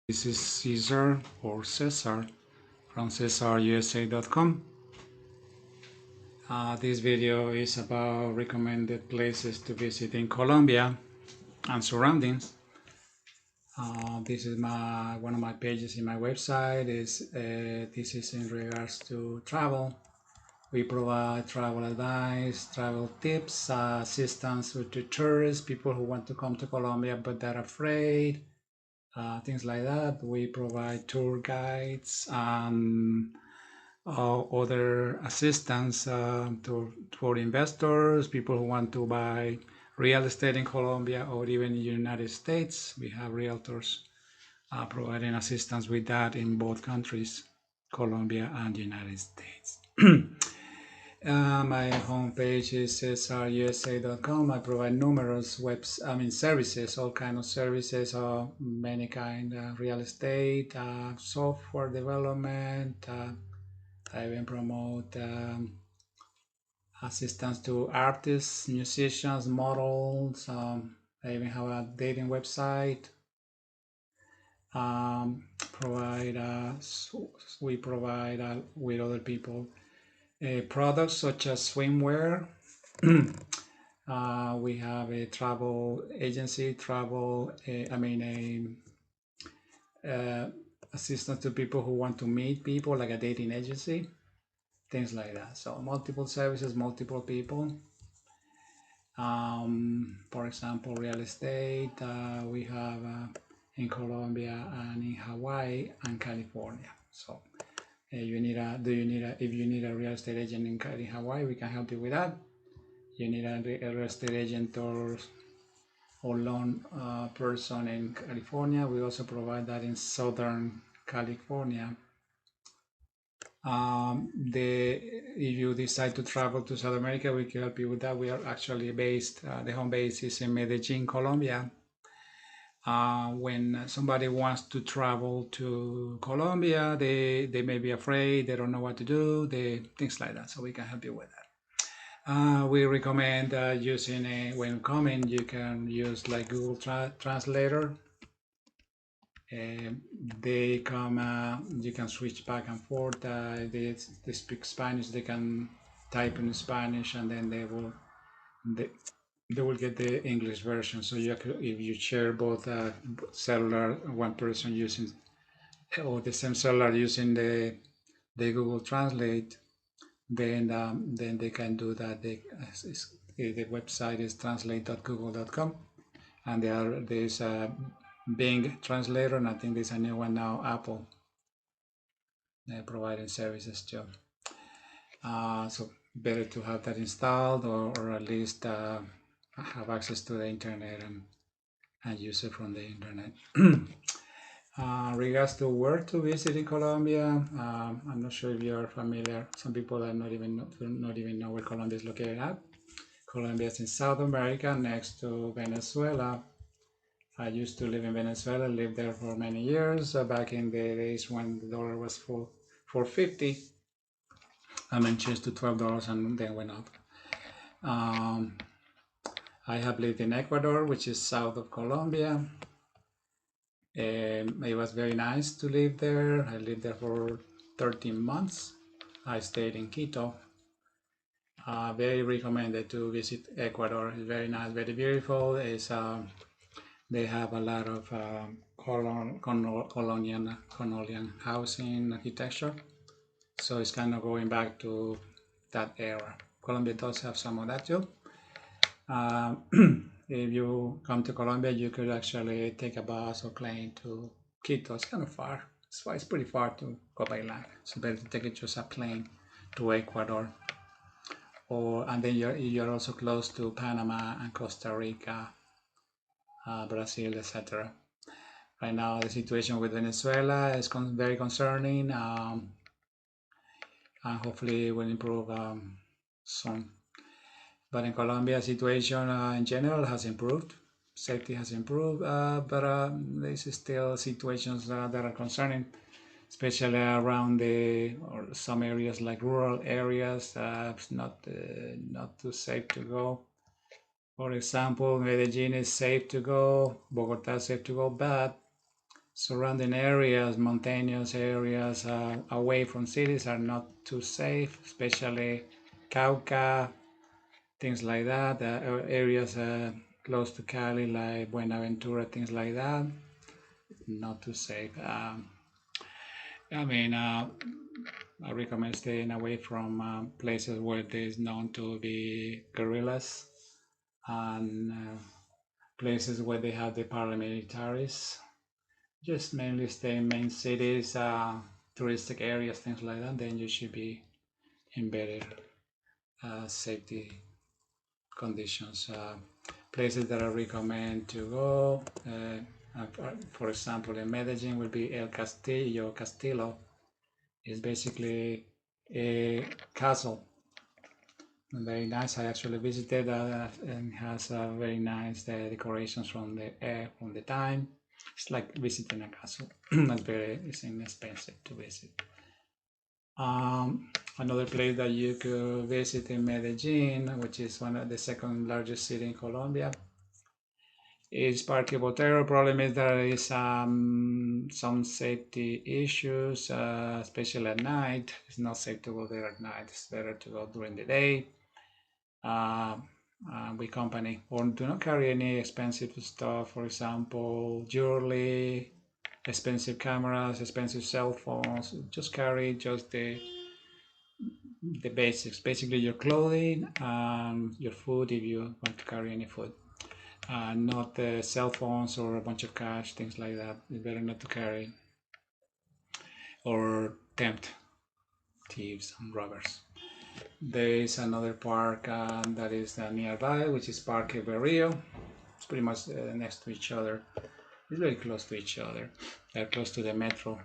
This is Caesar or Cesar from CesarUSA.com. This video is about recommended places to visit in Colombia and surroundings. This is one of my pages in my website. This is in regards to travel. We provide travel advice, travel tips, assistance to tourists, people who want to come to Colombia but they're afraid. Things like that. We provide tour guides and other assistance for investors, people who want to buy real estate in Colombia or even in the United States. We have realtors providing assistance with that in both countries, Colombia and the United States. My homepage is cesrusa.com. I provide numerous services, all kind of services, many kind, real estate, software development. I even promote assistance to artists, musicians, models. I even have a dating website. We provide with other people products such as swimwear. We have a travel agency, assistance to people who want to meet people, like a dating agency, things like that. So multiple services, multiple people. For example, real estate, we have in Colombia and in Hawaii and California. So if you need a real estate agent in Hawaii, we can help you with that. You need a real estate agent or loan person in California. We also provide that in Southern California. If you decide to travel to South America, we can help you with that. We are actually based, the home base is in Medellin, Colombia. When somebody wants to travel to Colombia, they may be afraid, they don't know what to do, things like that. So we can help you with that. We recommend using when coming, you can use like Google Translator. They come, you can switch back and forth. They speak Spanish, they can type in Spanish, and then they will get the English version. So if you share both cellular, one person using or the same cellular using the Google Translate, then they can do that. The website is translate.google.com, and there's a Bing translator, and I think there's a new one now, Apple. They're providing services too. So better to have that installed, or at least have access to the internet and use it from the internet. Regards to where to visit in Colombia, I'm not sure if you're familiar. Some people are not even know where Colombia is located at. Colombia is in South America, next to Venezuela. I used to live in Venezuela, lived there for many years, back in the days when the dollar was $4.50, and then changed to $12 and then went up. I have lived in Ecuador, which is south of Colombia. It was very nice to live there. I lived there for 13 months. I stayed in Quito. Very recommended to visit Ecuador. It's very nice, very beautiful. They have a lot of colonial housing architecture. So it's kind of going back to that era. Colombia does have some of that too. If you come to Colombia, you could actually take a bus or plane to Quito. It's kind of far. It's pretty far to go by land. So better to take just a plane to Ecuador. And then you're also close to Panama and Costa Rica, Brazil, etc. Right now, the situation with Venezuela is very concerning, and hopefully it will improve soon. But in Colombia, situation in general has improved. Safety has improved, but there's still situations that are concerning, especially around some areas like rural areas. It's not too safe to go. For example, Medellin is safe to go, Bogota is safe to go, but surrounding areas, mountainous areas away from cities are not too safe, especially Cauca, things like that. Areas close to Cali, like Buenaventura, things like that, not too safe. I mean, I recommend staying away from places where there's known to be guerrillas and places where they have the paramilitaries. Just mainly stay in main cities, touristic areas, things like that. Then you should be in better safety conditions. Places that I recommend to go, for example, in Medellin will be El Castillo. It's basically a castle. Very nice. I actually visited and has very nice decorations from the time. It's like visiting a castle. It's inexpensive to visit. Another place that you could visit in Medellin, which is one of the second largest city in Colombia, is Parque Botero. Problem is there is some safety issues, especially at night. It's not safe to go there at night. It's better to go during the day. With company, or do not carry any expensive stuff, for example, jewelry, expensive cameras, expensive cell phones. Just carry just the basics, basically your clothing and your food if you want to carry any food. Not cell phones or a bunch of cash, things like that. It's better not to carry or tempt thieves and robbers. There is another park that is nearby, which is Parque Berrio. It's pretty much next to each other. It's very close to each other. They're close to the metro.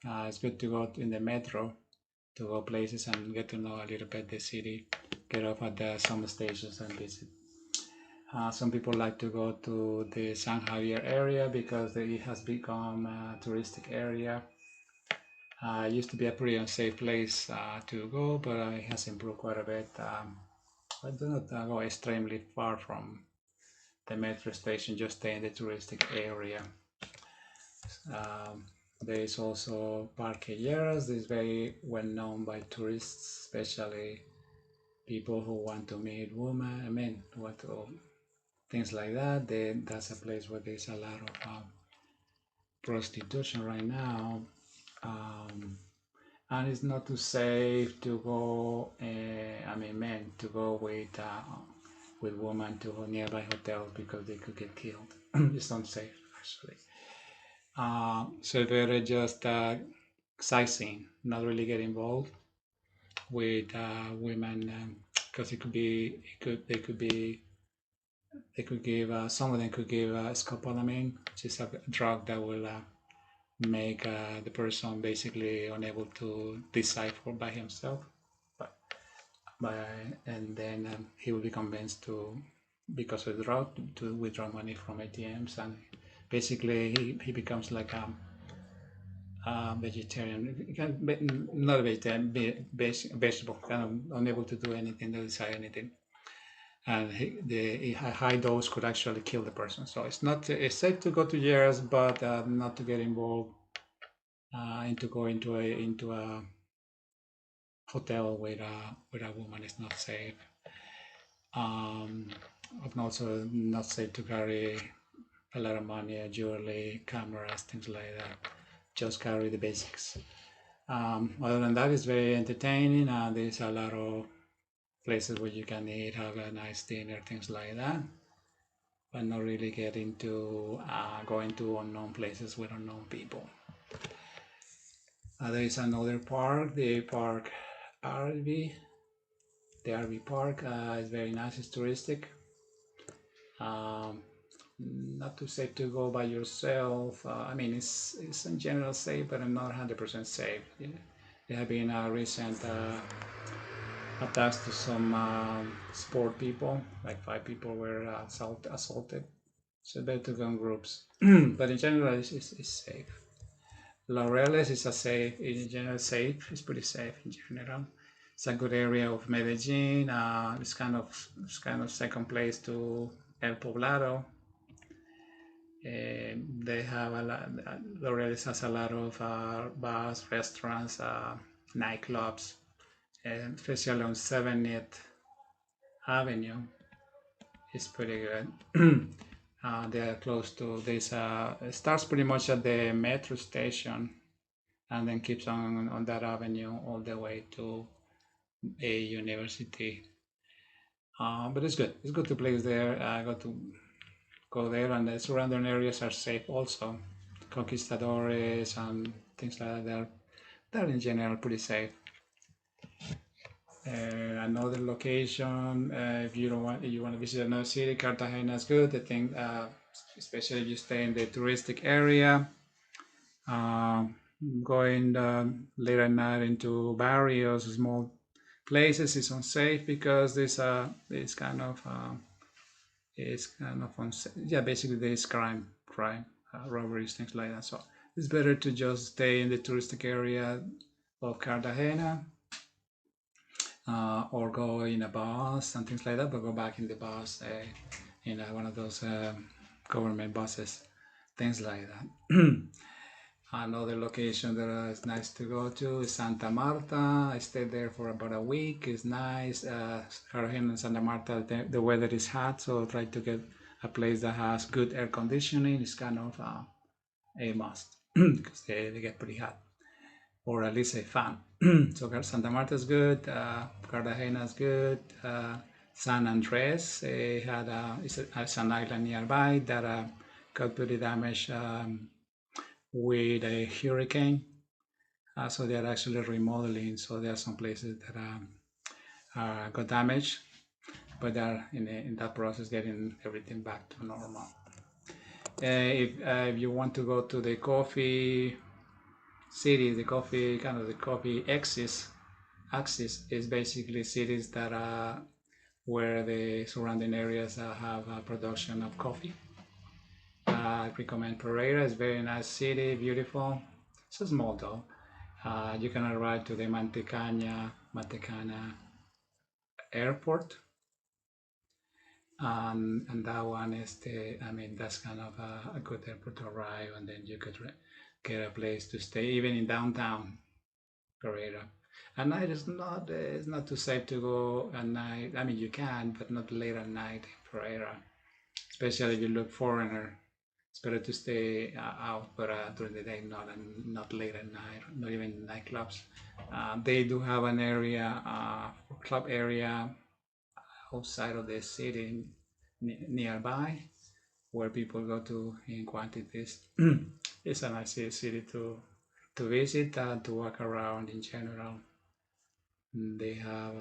It's good to go in the metro to go places and get to know a little bit the city, get off at some stations and visit. Some people like to go to the San Javier area because it has become a touristic area. It used to be a pretty unsafe place to go, but it has improved quite a bit. I do not go extremely far from the metro station, just stay in the touristic area. There is also Parque Lleras. This is very well known by tourists, especially people who want to meet women, men, things like that. That's a place where there's a lot of prostitution right now. And it's not too safe to go, men to go with women to nearby hotels because they could get killed. It's unsafe, actually. So better just sightseeing, not really get involved with women because they could give some of them could give scopolamine, which is a drug that will make the person basically unable to decipher by himself. And then he will be convinced to, because of the drug, to withdraw money from ATMs, and basically he becomes like a vegetarian, not a vegetarian, vegetable, kind of unable to do anything, to decide anything. And the high dose could actually kill the person. So it's safe to go to jails, but not to get involved and to go into a hotel with a woman is not safe. And also not safe to carry a lot of money, jewelry, cameras, things like that. Just carry the basics. Other than that, it's very entertaining. There's a lot of places where you can eat, have a nice dinner, things like that. But not really get into going to unknown places with unknown people. There is another park, the park RV. The RV park is very nice, it's touristic. Not too safe to go by yourself. It's in general safe, but not 100% safe. Yeah. There have been recent attacks to some sport people, like 5 people were assaulted. So better to go in groups. But in general, it's safe. Laureles is in general safe. It's pretty safe in general. It's a good area of Medellin. It's kind of second place to El Poblado. They have a lot. Laureles has a lot of bars, restaurants, nightclubs, and especially on 7th Avenue. It's pretty good. They are close to this. It starts pretty much at the metro station, and then keeps on that avenue all the way to a university. But it's good. It's good to place there. I got to go there, and the surrounding areas are safe also. Conquistadores and things like that. They're in general pretty safe. Another location, if you want to visit another city, Cartagena is good. I think, especially if you stay in the touristic area, uh, going late at night into barrios, small places is unsafe because it's kind of unsafe. Yeah, basically there's crime, robberies, things like that. So it's better to just stay in the touristic area of Cartagena, or go in a bus and things like that, but go back in the bus, in one of those government buses, things like that. Another location that is nice to go to is Santa Marta. I stayed there for about a week. It's nice. Cartagena and Santa Marta, the weather is hot, so try to get a place that has good air conditioning. It's kind of a must because they get pretty hot, or at least a fan. So Santa Marta is good. Cartagena is good. San Andres it's an island nearby that got pretty damaged with a hurricane. So they're actually remodeling. So there are some places that got damaged, but they're in that process getting everything back to normal. If you want to go to the coffee city, the coffee axis is basically cities that are where the surrounding areas have a production of coffee. I recommend Pereira. It's a very nice city, beautiful. It's small though. You can arrive to the Mantecana airport, and that one is that's kind of a good airport to arrive, and then you could get a place to stay, even in downtown Pereira. At night it's not too safe to go at night. I mean, you can, but not late at night in Pereira, especially if you look foreigner. It's better to stay out, but during the day, not late at night, not even in nightclubs. They do have an area, club area outside of the city nearby, where people go to in quantities. It's a nice city to visit and to walk around in general. They have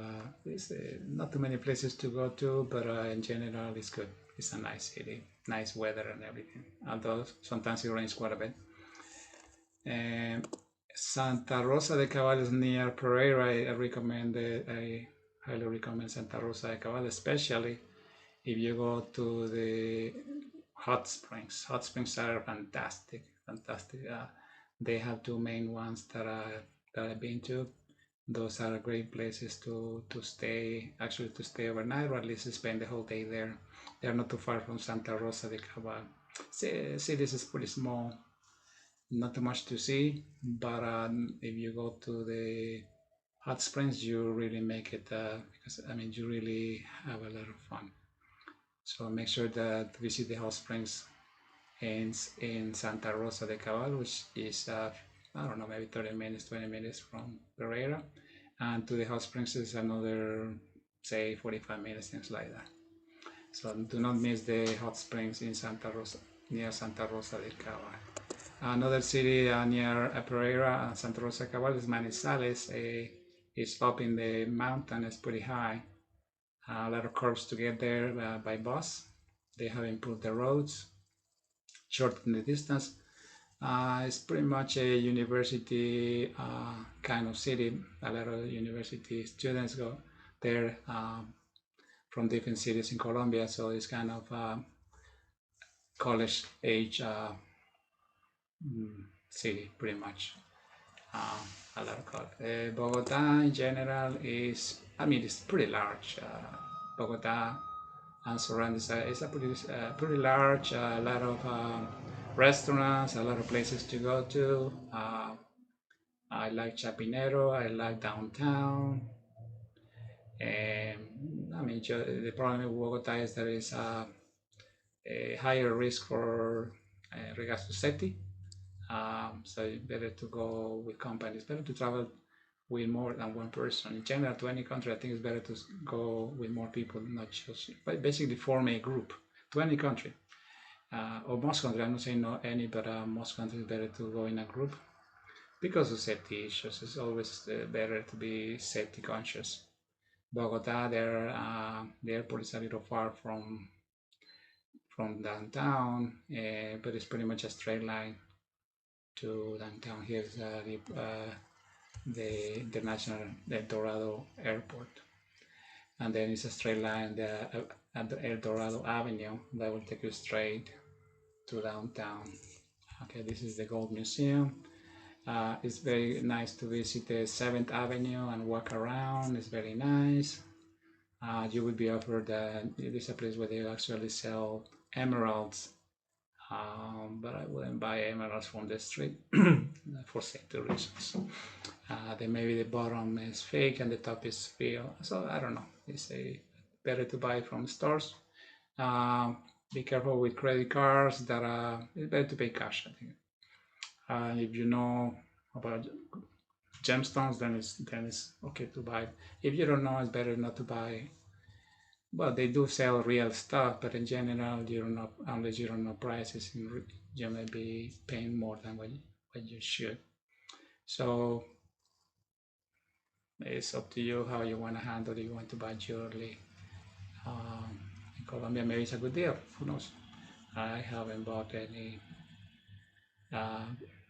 not too many places to go to, but in general, it's good. It's a nice city, nice weather and everything. Although sometimes it rains quite a bit. Santa Rosa de Cabal is near Pereira. I highly recommend Santa Rosa de Cabal, especially if you go to the hot springs. Hot springs are fantastic, fantastic. They have two main ones that I've been to. Those are great places to stay, actually to stay overnight, or at least spend the whole day there. They're not too far from Santa Rosa de Cabal. Cities is pretty small, not too much to see, but if you go to the hot springs, you really make it, because you really have a lot of fun. So make sure that visit the hot springs in Santa Rosa de Cabal, which is I don't know, maybe 30 minutes, 20 minutes from Pereira, and to the hot springs is another, say, 45 minutes, things like that. So do not miss the hot springs in Santa Rosa, near Santa Rosa de Cabal. Another city near Pereira, Santa Rosa de Cabal, is Manizales. It's up in the mountain, it's pretty high. A lot of curves to get there by bus. They have improved the roads, shortened the distance. It's pretty much a university kind of city. A lot of university students go there from different cities in Colombia, so it's kind of college age city, pretty much. A lot of college. Bogota in general it's pretty large. Bogota and surroundings. It's a pretty large, a lot of restaurants, a lot of places to go to. I like Chapinero, I like downtown. I mean, the problem with Bogota is there is a higher risk for regards to safety. So it's better to go with companies. Better to travel with more than one person. In general, to any country, I think it's better to go with more people, not just, but basically form a group to any country. Or most countries, I'm not saying not any, but most countries better to go in a group because of safety issues. It's always better to be safety conscious. Bogota, the airport is a little far from downtown, but it's pretty much a straight line to downtown. Here's the international El Dorado Airport, and then it's a straight line at the El Dorado Avenue that will take you straight to downtown. Okay, this is the Gold Museum. It's very nice to visit the 7th Avenue and walk around. It's very nice. You will be offered it is a place where they actually sell emeralds, but I wouldn't buy emeralds from the street for safety reasons. Then maybe the bottom is fake and the top is real. So I don't know. It's better to buy from stores. Be careful with credit cards. It's better to pay cash, I think. If you know about gemstones, then it's okay to buy. If you don't know, it's better not to buy. Well, they do sell real stuff, but in general, you don't know, unless you don't know prices, you may be paying more than what you should. So it's up to you how you want to handle it. You want to buy jewelry. In Colombia, maybe it's a good deal. Who knows? I haven't bought any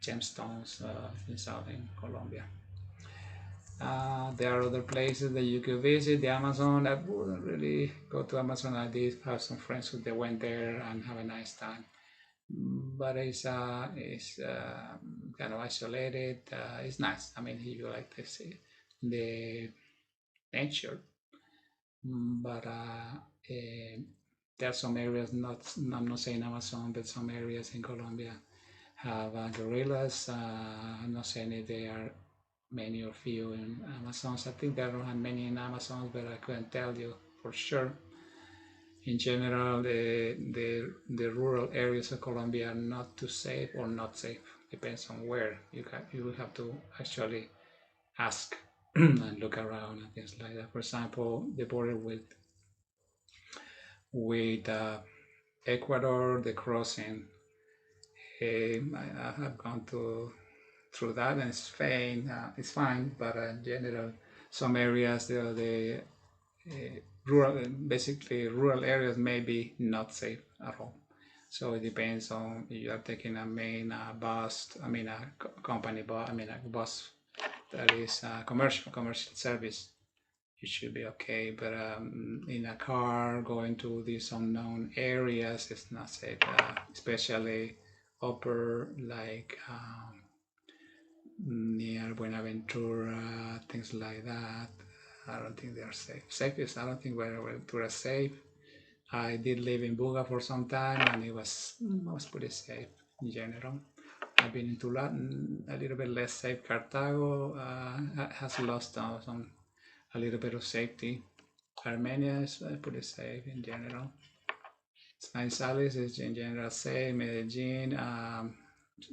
gemstones in southern Colombia. There are other places that you could visit. The Amazon, I wouldn't really go to Amazon. I did have some friends who they went there and have a nice time. But it's kind of isolated. It's nice. I mean, you like to see the nature, but there are some areas. I'm not saying Amazon, but some areas in Colombia have gorillas. I'm not saying if they are many or few in Amazons. I think there are many in Amazons, but I couldn't tell you for sure. In general, the rural areas of Colombia are not too safe or not safe. Depends on where. You will have to actually ask and look around and things like that. For example, the border with Ecuador, the crossing. I have gone through that, and it's fine. But in general, some areas, the rural areas may be not safe at all. So it depends on if you are taking a main bus, I mean a company bus, I mean a bus that is a commercial service. You should be okay, but in a car going to these unknown areas, it's not safe, especially upper like near Buenaventura, things like that. I don't think they are safe. Safest, I don't think Buenaventura is safe. I did live in Buga for some time, and it was pretty safe in general. I've been into Latin, a little bit less safe. Cartago has lost a little bit of safety. Armenia is pretty safe in general. Manizales is in general safe. Medellin,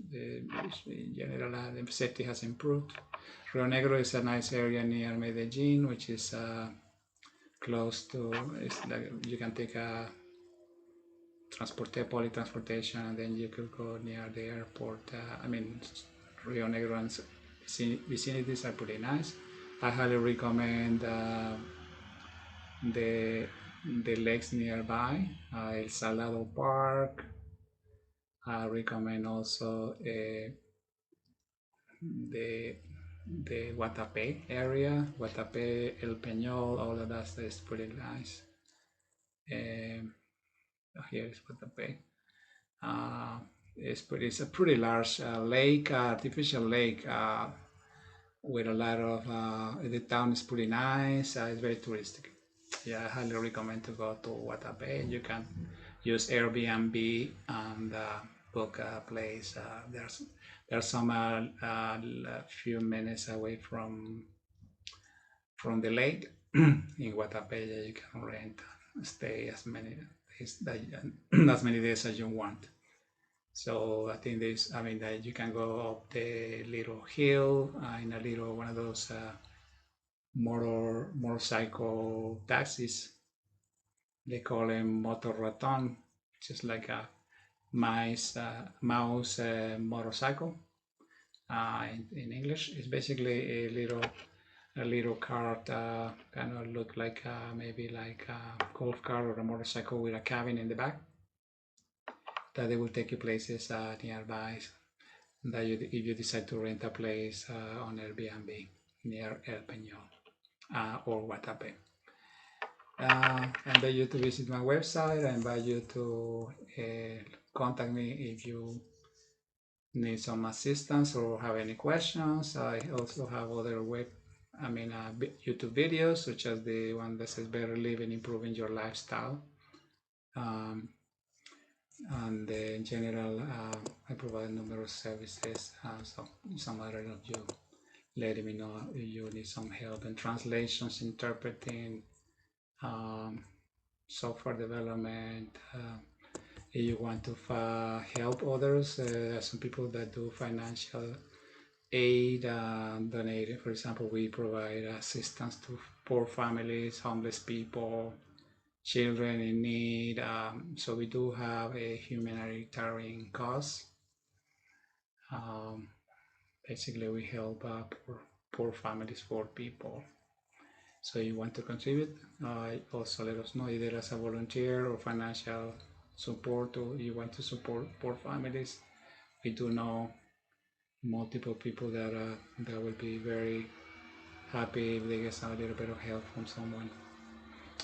in general, the safety has improved. Rio Negro is a nice area near Medellin, which is close to. It's like you can take a public transportation, and then you could go near the airport. I mean, Rio Negro and vicinities are pretty nice. I highly recommend the lakes nearby, El Salado Park. I recommend also the Guatapé area, Guatapé, El Peñol, all of that is pretty nice. Here is Guatapé. It's a pretty large lake, artificial lake with a lot of. The town is pretty nice. It's very touristic. Yeah, I highly recommend to go to Guatapé. You can use Airbnb and book a place. There's some few minutes away from the lake in Guatapé. You can rent and stay as many days that as many days as you want. So I think this, I mean, that you can go up the little hill in a little one of those motorcycle taxis. They call them motor raton, just like a mouse motorcycle. In English, it's basically a little cart, kind of look like maybe like a golf cart or a motorcycle with a cabin in the back. That they will take you places nearby. That if you decide to rent a place on Airbnb near El Peñol or Guatapé. I invite you to visit my website. I invite you to contact me if you need some assistance or have any questions. I also have other YouTube videos, such as the one that says Better Living, Improving Your Lifestyle. And in general, I provide numerous services. So it's a matter of you letting me know if you need some help in translations, interpreting, software development. If you want to help others, some people that do financial aid, donating. For example, we provide assistance to poor families, homeless people, children in need. So we do have a humanitarian cause. Basically, we help poor families, poor people. So you want to contribute, also let us know either as a volunteer or financial support, or you want to support poor families. We do know multiple people that will be very happy if they get some little bit of help from someone.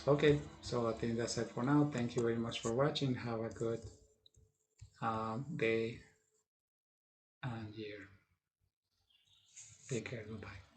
Okay, so I think that's it for now. Thank you very much for watching. Have a good day and year. Take care. Goodbye.